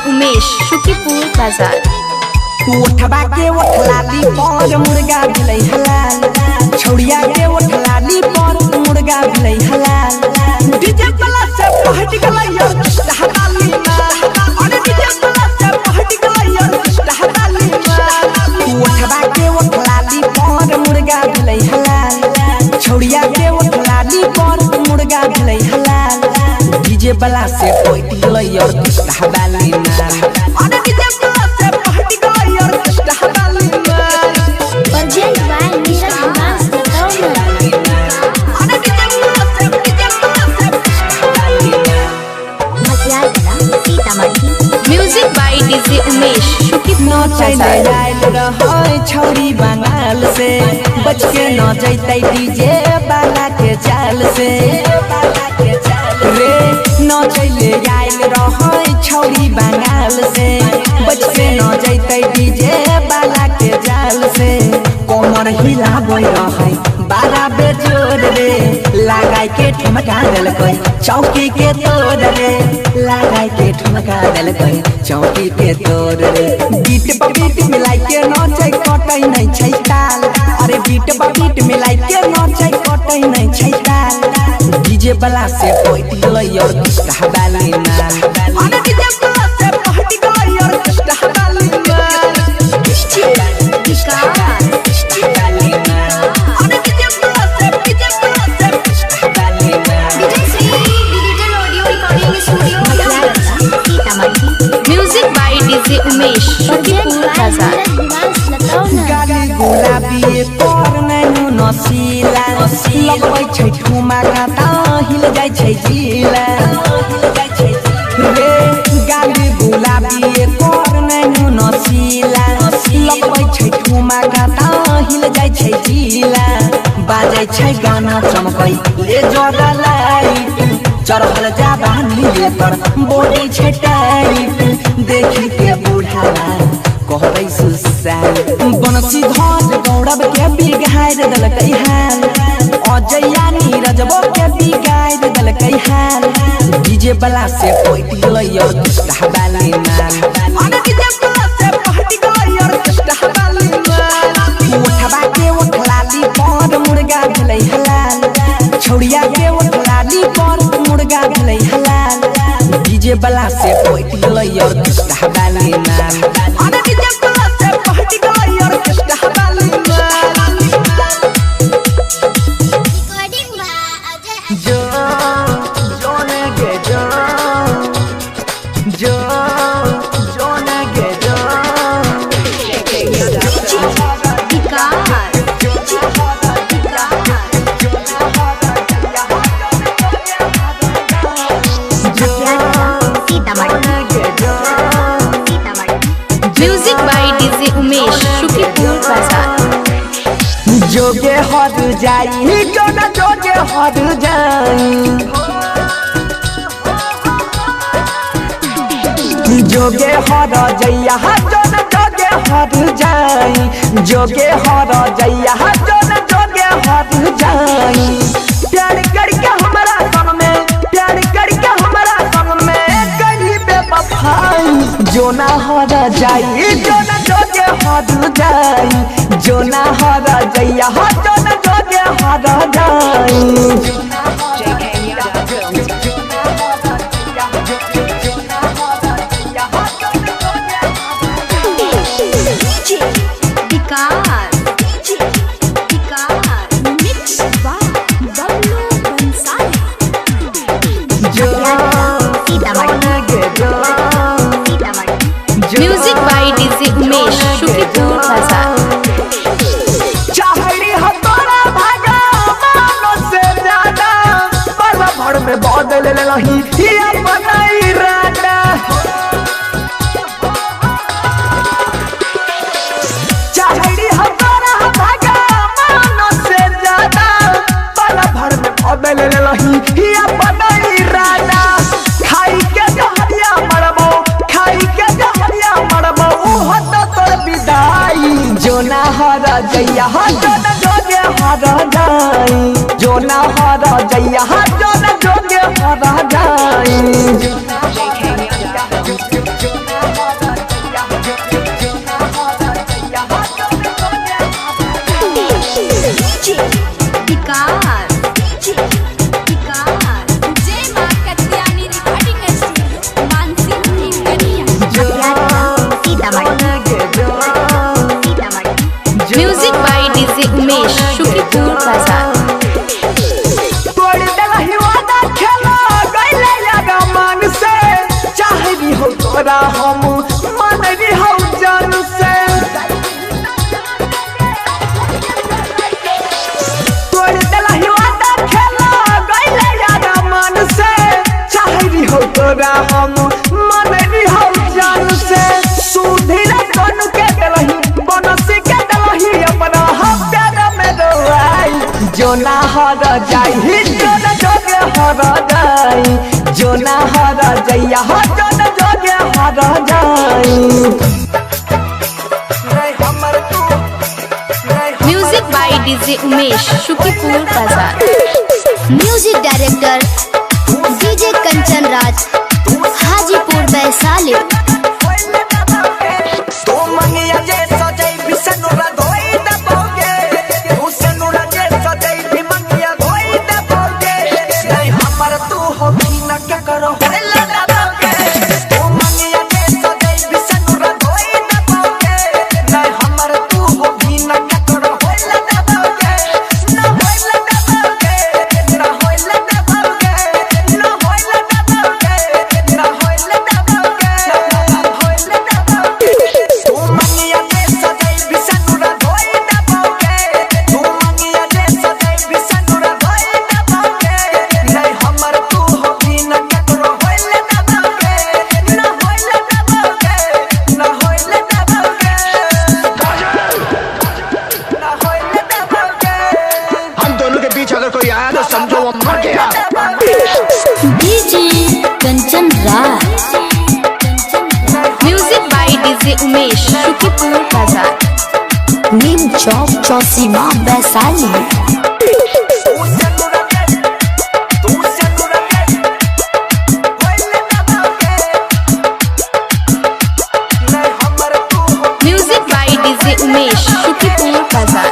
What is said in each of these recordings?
उमेश शुकीपुर बाजार। उठबा के उठलाली पर मुर्गा भेलै हलाल, छौड़िया के उठलाली पर मुर्गा भेलै हलाल। डीजे वाला से पहट गेलै यार हटाली मार, अरे डीजे वाला से पहट गेलै यार हटाली मार। उठबा के उठलाली पर मुर्गा भेलै हलाल, छौड़िया के उठलाली पर मुर्गा भेलै हलाल। डीजे वाला से पहट गेलै यार हटाली मार, अरे डीजे वाला से पहट गेलै यार हटाली मार। Urgent by Mission Advance Development। Music by DJ Umesh Shukipur Bazar. छौरी बंगाल से बच के न जैतै डीजे वाला के चाल से रे, न चले आयल रहै छौरी बंगाल से बच के न जैतै डीजे वाला के चाल से। कमर हिलाबै रहै बारा बेजोर रे, लगाई के ठुमका देलकै चौकी के तोड़ रे, लगाई के ठुमका देलकै चौकी के तोड़ रे। बीट बीट मिलाई के नाचै कटै नै छै ताल, अरे बीट बीट मिलाई के नाचै कटै नै छै ताल। डीजे वाला से पहट गेलै यार हटाली मार, अरे डीजे वाला से पहट गेलै यार हटाली मार। Music by DJ Umesh Shukipur Bazar. गाली गुलाबी पर नैनु नसीला, लगबै छै ठुमका त हिल जाइ छै जिला रे। गाली गुलाबी पर नैनु नसीला, लगबै छै ठुमका त हिल जाइ छै जिला। बाजै छै गाना चमकै ले जरा लाइट, चढ़ल जाबानी पर बोलै छै टाइट। देखी के बुढ़ावा कहबै सुसाल, बनसी धज गौरव के बिगाड़ देलकै हाल, अजया नीरजबो के बिगाड़ देलकै हाल। डीजे वाला से पहट गेलै यार हटाली मार, अरे डीजे वाला से पहट गेलै यार हटाली मार। उठबा के उठलाली पर मुर्गा भेलै हलाल, छौड़िया के उठलाली पर मुर्गा भेलै हलाल। डीजे वाला से पहट गेलै यार हटाली मार, अरे डीजे वाला से पहट गेलै यार हटाली मार। Recording by Ajay। जो जोने के जो जो जोने के जो music by DJ Umesh Shukipur Bazar. जोगे हर जाई जो न जोगे हर जाई, जोगे हर जइया जो न जोगे हर जाई, जोगे हर जइया जो न जोगे हर जाई। प्यार करके हमारा संग में, प्यार करके हमारा संग में कहीं बेवफाई, जो ना हर जाई जो न जोगे हर जाई, जो ना हर जइया जो न जोगे हर जाई। Music by DJ Umesh Shukipur Bazar. चाहरी हमारा भागा मानो से ज्यादा, पल भर में बदल लही ये अपना इरादा। चाहरी हमारा भागा मानो से ज्यादा, पल भर में बदल लही ये अपना इरादा। खाई के जहरिया मरबो, खाई के जहरिया मरबो ओहो तो तोर विदाई। जो ना हर जइया जो न जोगे हर जाई, जो ना हर जइया जो न जोगे हर जाई। हर जाई जो न जोगे हर जाई जो न हर जइया हो जो न जोगे हर जाई music by DJ Umesh Shukipur Bazar. Music director DJ Kanchan Raj Hajipur Vaishali. DJ Kanchan Raj. Music by DJ Umesh Shukipur Bazar. Neem Chowk Chausima Vaishali. Music by DJ Umesh Shukipur Bazar.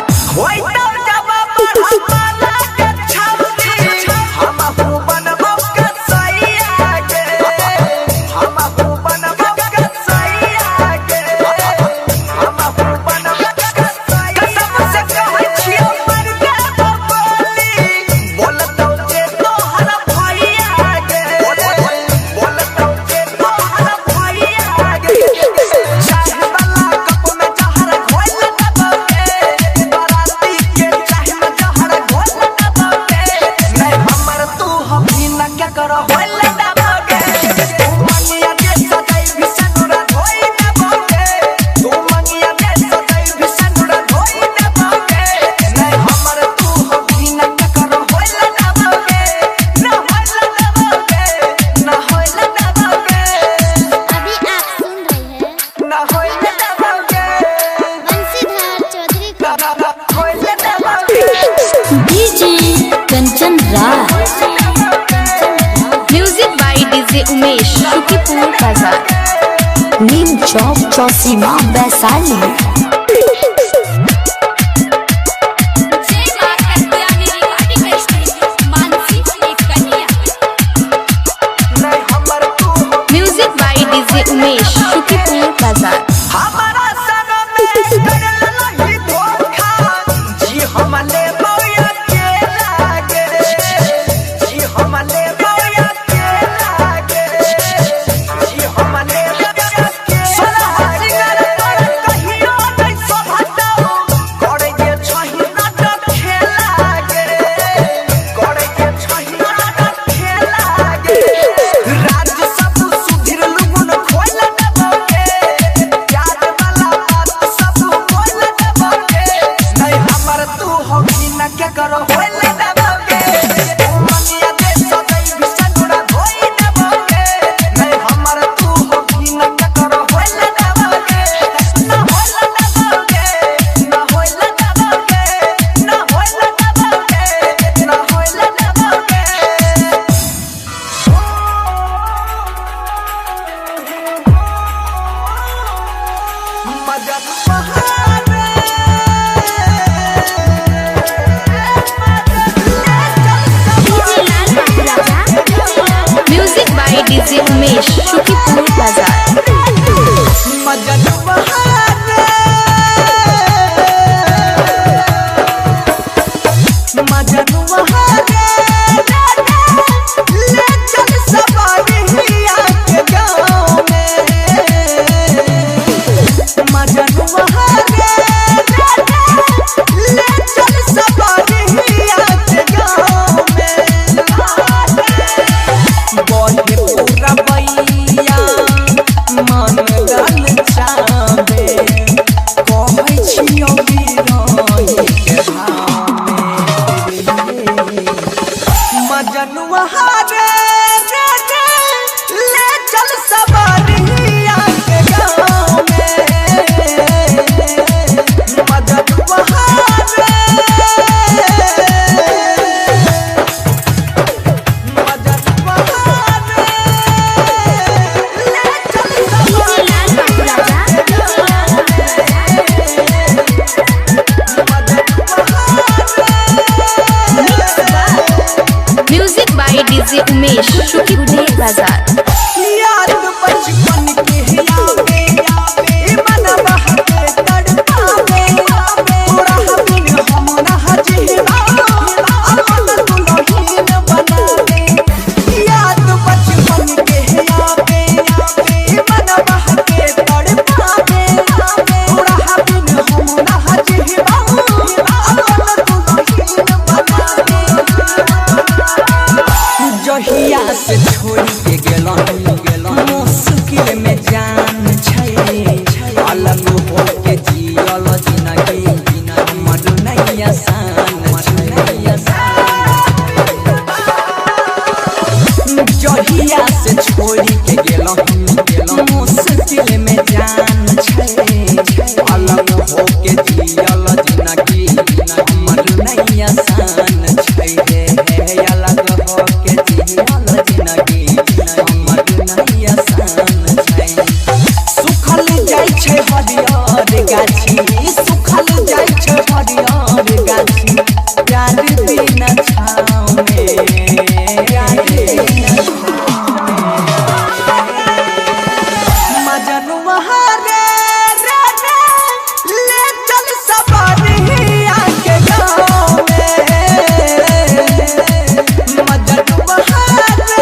DJ Kanchan Raj. Music by DJ Umesh Shukipur Bazar. Neem Chowk Chausima Vaishali. Music by DJ Umesh Shukipur Bazar. Music by DJ Umesh Shukipur Bazar. मजनुआरे ले चल सवारिया के गाँव में मजनुआरे music by DJ Umesh Shukipur बाजार। याद बचपन के यादें मन बहके तड़पावे तोरा बिन हम ना जीवा अपन दुल्हन बनावे। याद बचपन के यादें मन बहके तड़पावे तोरा बिन हम ना जीवा अपन दुल्हन बनावे। जहिया से छोड़ी के गेलो मुश्किल में जान छै अलग हो के जियल जिंदगी मर नहीं आसान जहिया से छोड़ी के गेलो मुश्किल में जान छै अलग हो के जियल जिंदगी मर नहीं आसान छै अलग हो के जियल जिंदगी मर नहीं आसान छै। सुखल जाय छै हरियर गाछी सुखल जाय छै हरियर गाछी प्यार बिना छाव में मजनुआरे ले चल सवारिया के गाँव में मजनुआरे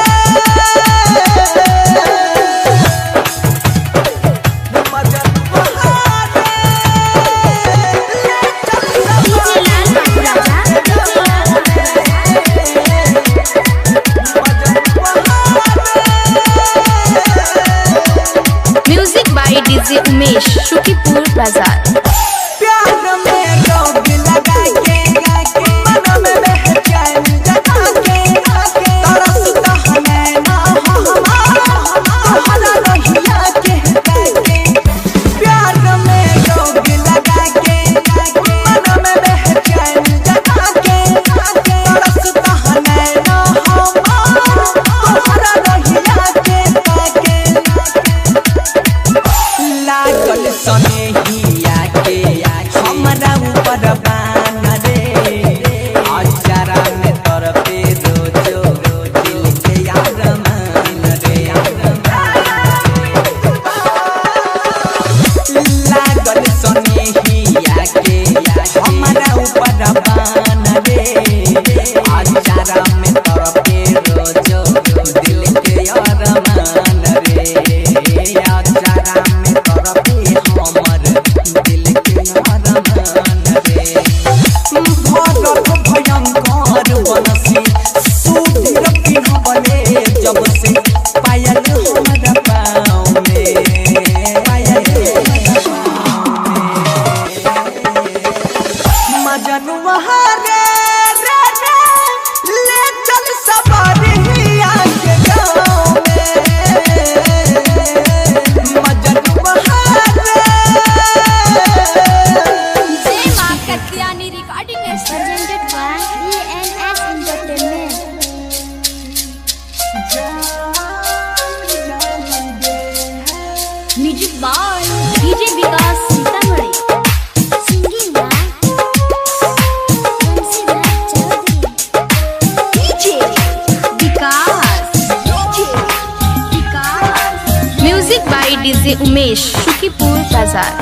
music by DJ Umesh Shukipur Bazar. प्यार में रोग लगा के मन में बेचैन जगा के तरसता हमें ना हमारा रहिया के प्यार में रोग लगा के मन में बेचैन जगा के तरसता हमें ना हमारा रहिया के लागल सनेहिया के हमरा ऊपर बान रे आचारा में तरफे रोजो दिल के यार मान रे लागल सनेहिया के हमरा ऊपर बान रे आचारा में तरफे रोजो दिल के यार मान रे आचारा में तरफे हमर दिल के यार मान रे भरत भयंकर बनसी सुधीर पिन्हबले जब से पायल हमरा पाँव में मजनुआरे ले चल सवारिया के गाँव में मजनुआरे जय मां Katyani recording presented by ENS Entertainment. Music by DJ Vikas Sitamarhi. Singing by Banshidhar Chaudhary. DJ Vikas music by DJ Umesh Shukipur Bazar.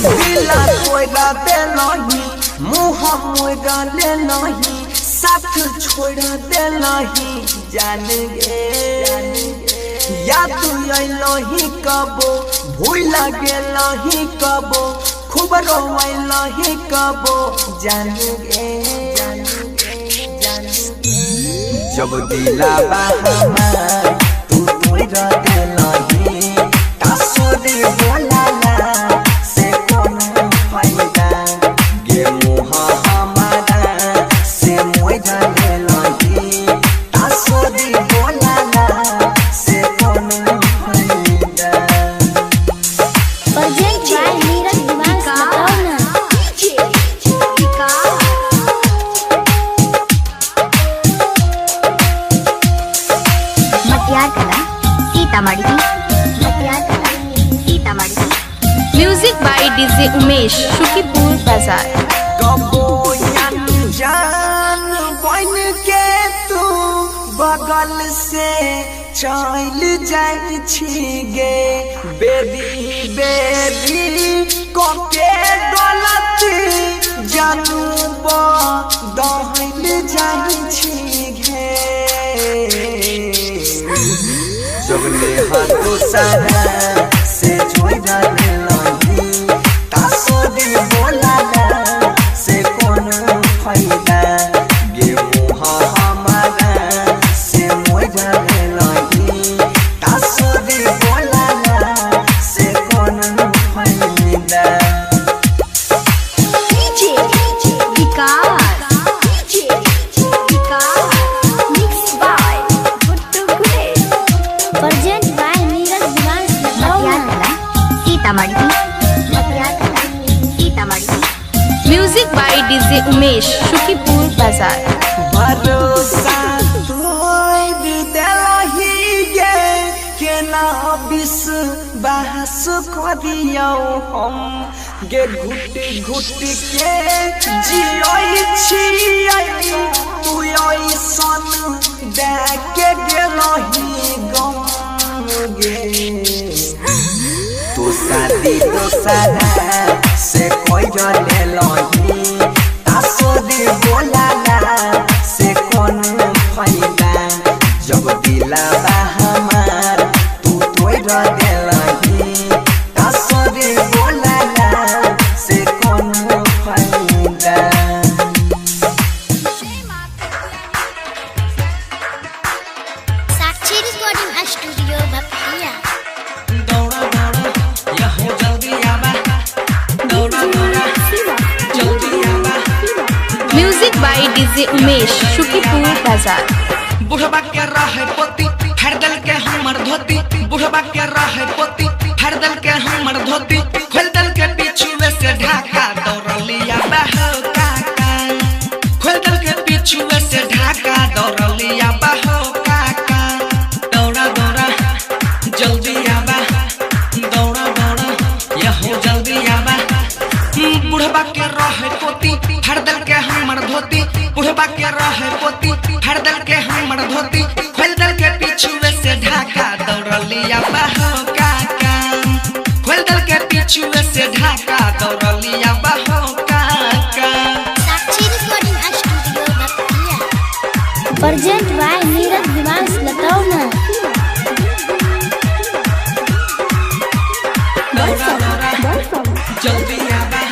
दिला कोइरा दे नहीं मुँह मोइरा ले नहीं साथ छोड़ दे नहीं जान गे या तू अइलही कबो भूल गेलही कबो खूब रोइलही कबो जान गे जब दिलावा हमार तू तोइरा देलही तासुरी बोलाला से कोनो फायदा गे मुहा हमारा Sitamarhi Sitamarhi. Music by DJ Umesh Shukipur Bazar. जान बन के तू बगल से चल जाई छी गे बेरी बेरी कोके गलती जानू बदल जाई छी गे जबले हाथों सारा से जोड़ा लगी तासो दे बोला से कौन फायदा गे मुहा हमारा से मोजा लगी तासो दे बोला से कौन फायदा। DJ Vikas mix by Guddu Gule present by Neeraj Diwansh Sitamarhi Sitamarhi. Music by DJ Umesh Shukipur Bazar. भरोसा तोय दिलही गे के ना विश्वास करियो हम गे घुट घुट के जियोई छी तू ऐसन देखे गेलही गम गे तू शादी तो सारा से कोई जले लही तासो दे बोला से कौन फायदा जब दिलावा हमार तू तोय जले लही तासो दे बोला से कौन फायदा। Sakshi recording studio Bhaptiya. दौड़ा दौड़ा यहो जल्दी आवा दौड़ा दौड़ा जल्दी आवा। Music by DJ Umesh Shukipur Bazar. बुढ़वा के रहे पोती फाड़ दल के हमर धोती बुढ़वा के रहे पोती फाड़ दल के हमर धोती खोल दल के पीछुए से ढाका दौड़लिया बहो काका खोल दल के पीछुए से ढाका दौड़लिया बहो काका दौड़ा दौड़ा जल्दी आवा दौड़ा दौड़ा यहो जल्दी आवा। बुढ़वा के रहे पोती फाड़ दल के हमर धोती बुढ़वा के रहे पोती फाड़ दल के हमर धोती खोल दल के पीछुए से ढाका दौड़लिया बहो काका खोल दल के पीछुए से ढाका दौड़लिया बहो काका। Sakshi recording studio Bhapatiya present by Neeraj Diwansh Latauna. दौड़ा दौड़ा जल्दी आवा।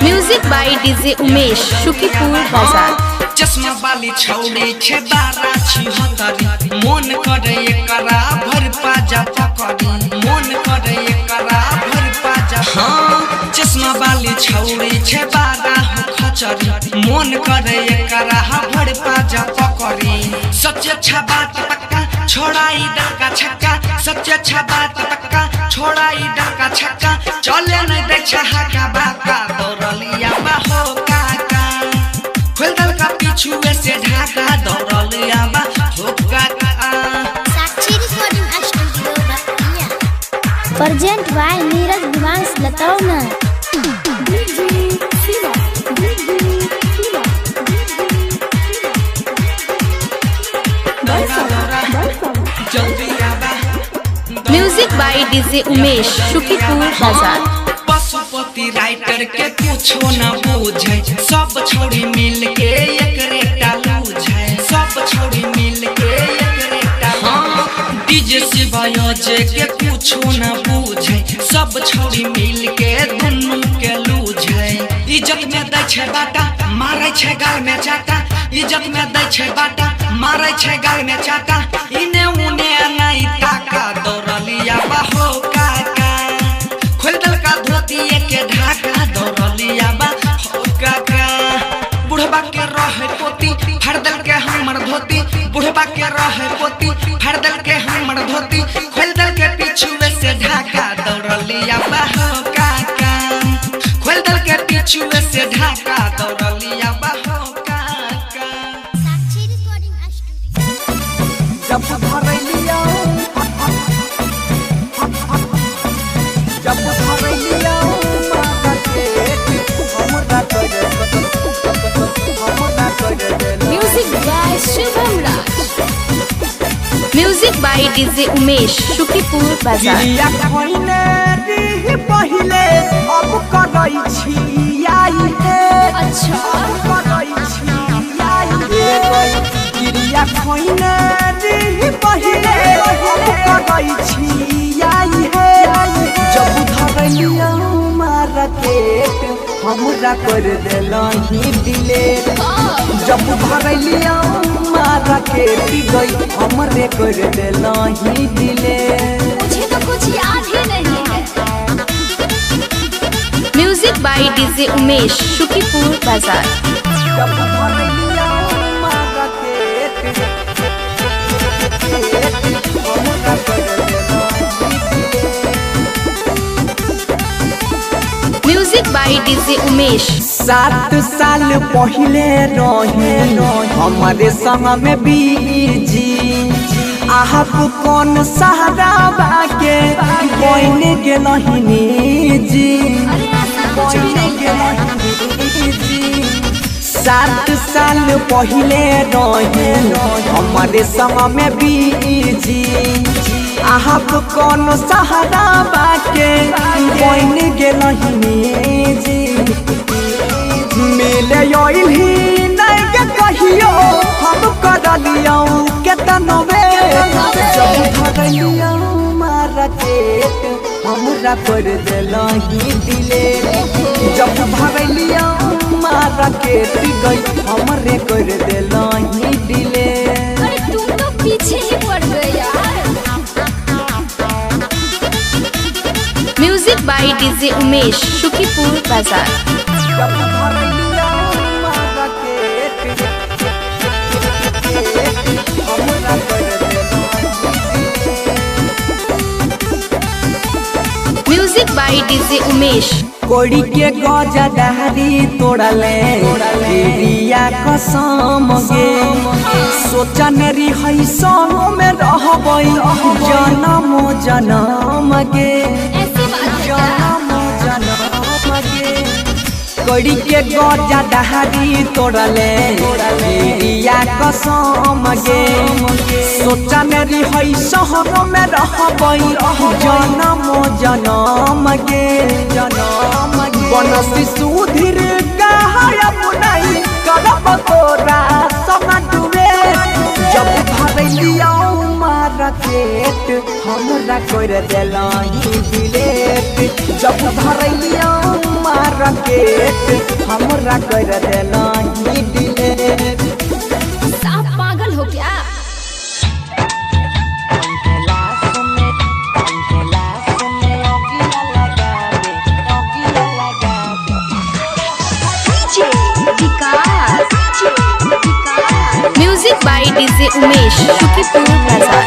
Music by DJ Umesh Shukipur Bazar. चश्मा वाली छौड़ी छे 12-76 मन करे एकरा भर पाजा पकड़ी मन करे एकरा भर पाजा। हाँ चश्मा वाली छौड़ी छे 12-76 मन करे एकरा भर पाजा पकड़ी। सच्चे अच्छा बात पक्का छोड़ाई डर का छक्का सच्चे अच्छा बात पक्का छोड़ाई डर का छक्का चले नहीं दे छक्का बाका दौड़लिया बहो काका खोल दल का पीछुए से ढाका दौड़लिया बहो काका। Sakshi recording studio Bhapatiya present by Neeraj Diwansh Latauna. जल्दी आवा। Music by DJ Umesh Shukipur Bazar. Pashupati writer के कुछो न बूझे सब छोड़ी मिल के एक रेटा लूझे सब छोड़ी मिल के एक रेटा। हाँ डीजे शिवाजी के कुछो न बूझे सब छोड़ी मिल के दुनू के लूझे। इज्जत में दै छे बाटा मारै छे गाल में चाटा इज्जत में दै छे बाटा मारै छे गाल में चाटा इने उने नहीं ताका दौड़लिया बहो काका खोल दल का धोती के ढाका दौड़लिया बहो काका। बुढ़वा के रहे पोती फाड़ दल के हमर धोती बुढ़वा के रहे पोती फाड़ दल के हमर धोती खोल दल के पीछुए से ढाका दौड़लिया बहो काका खोल दल के पीछुए से ढाका दौड़लिया बहो काका। साक्षी रिकॉर्डिंग स्टूडियो जब भरलिया by DJ Umesh, Shukipur Bazaar. चिड़िया खोइने दी पहिले अब करई छी आई है। अच्छा। अब करई छी आई है। चिड़िया खोइने दी पहिले अब करई छी आई है। जब धरलिया मार्केट हमरा कर देलही डिलेट। जब धरलिया मार्केट गई हमरे कर देलही डिलेट। मुझे तो कुछ याद ही नहीं है। Music by DJ Umesh, Shukipur Bazaar. जब धरलिया मार्केट हमरा कर देलही delete. Music by DJ Umesh. 7 साल पहले रहे हमारे संग में बीजी। आप कौन सहारा बाके बन के नहीं जी। बन के नहीं जी। 7 साल पहले रहे हमारे संग में बीजी। आप कौन सहारा बाके बन के नहीं जी। मिले ही नहीं के कहियो हम कर लिया केतनो में। जब धरलिया मार्केट हमरा कर देलही डिलेट। जब धरलिया मार्केट गई हमरे कर देलही डिलेट। अरे तुम तो पीछे ही पड़ गए यार। Music by DJ Umesh, Shukipur Bazaar. जब धरलिया मार्केट हमरा कर Music by DJ Umesh. कोड़ी के गजदारी तोड़ले रिया कसम गे। सोचन रही संग में रहबै जनम जनम गे। ऐसी बात है क्या? जनम जनम गे। कोड़ी के गजदारी तोड़ले रिया कसम गे। सोचन रही संग में रहबै जनम जनम गे। जनम बनसी सुधीर गायब नहीं करब तोरा समझुए। जब धरलिया मार्केट हमरा कर देलही डिलेट। जब धरलिया मार्केट हमरा कर देलही डिलेट। साफ पागल हो क्या? Music by DJ Umesh, Shukipur Bazaar.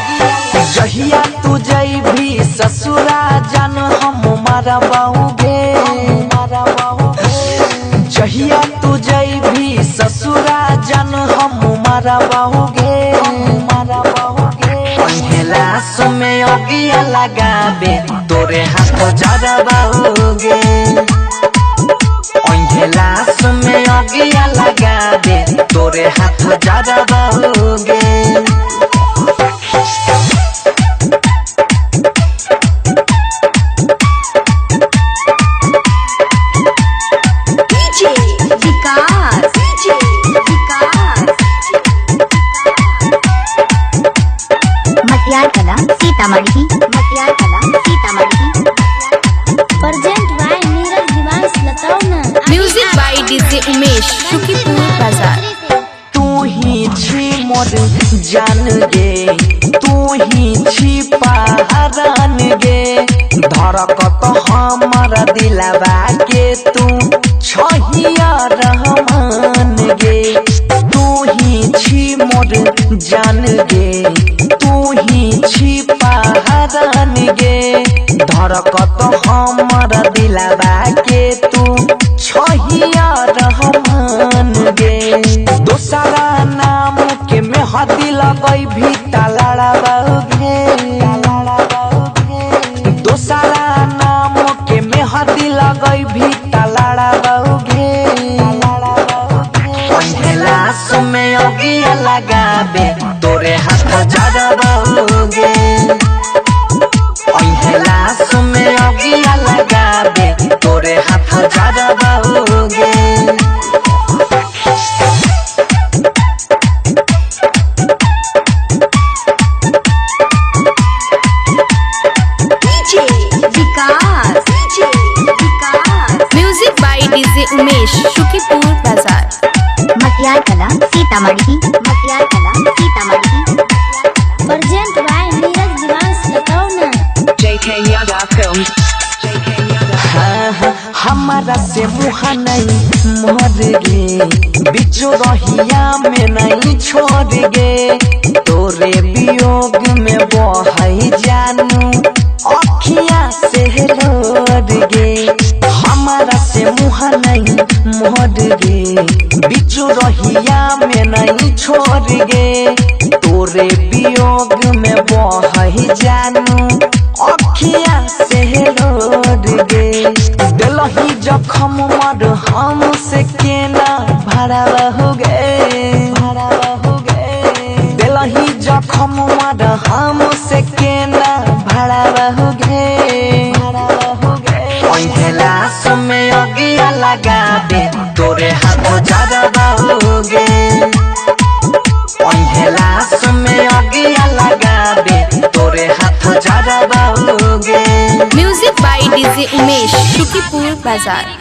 जहिया तू जइभी ससुरा जान हम मरबाऊगे। जहिया तू जइभी ससुरा जान हम मरबाऊगे। पहला समय अगिया लगाबे तोरे हाथ जरबाऊगे। पहला समय अगिया लगाबे तोरे हाथ जरबाऊगे। सीतामढ़ी प्रेजेंट बाय नीरज दिवांश लताओ ना। Music by DJ Umesh, Shukipur Bazaar. तू ही छी मोर जान गे। तू ही छी पहरान गे। धड़कत हमर दिलवा के तू छहिया रहमान गे। तू ही छी मोर जान गे। तू ही छी पहरान गे। धड़कत हमर दिलवा के तू छहिया रहमान गे। दोसरा नाम के मेहदी लगई भी लड़ाबोगे। दोसरा नाम के मेहदी लगई भी लड़ाबोगे। पहला समय अगिया लगाबे तोरे हाथ जरबाओगे। जरबाओगे लाश में अगिया लगाबे तोरे हाथ जरबाओगे music by DJ Umesh Shukipur Bazar Matiyar Kala Sitamarhi Matiyar Kala Sitamarhi present by Neeraj Diwansh Lucknow JK Yada Films. हमारा से मुहा नहीं मोर गे बिचो रहिया में नहीं छोड़ गे तोरे वियोग में बहई जानू अखिया से लोड गे हमारा से मुहा नहीं मोर गे बिचो रहिया में नहीं छोड़ गे तोरे वियोग में बहई जानू अखिया से लोड गे दिलही जखम मर हमसे केना भरा हो गए दिलही जखम मर हमसे केना भरा हो गए लाश में अगिया लगाबे तोरे हाथ जरबाओगे लाश में अगिया लगाबे तोरे हाथ जरबाओगे music by DJ Umesh Shukipur बाजार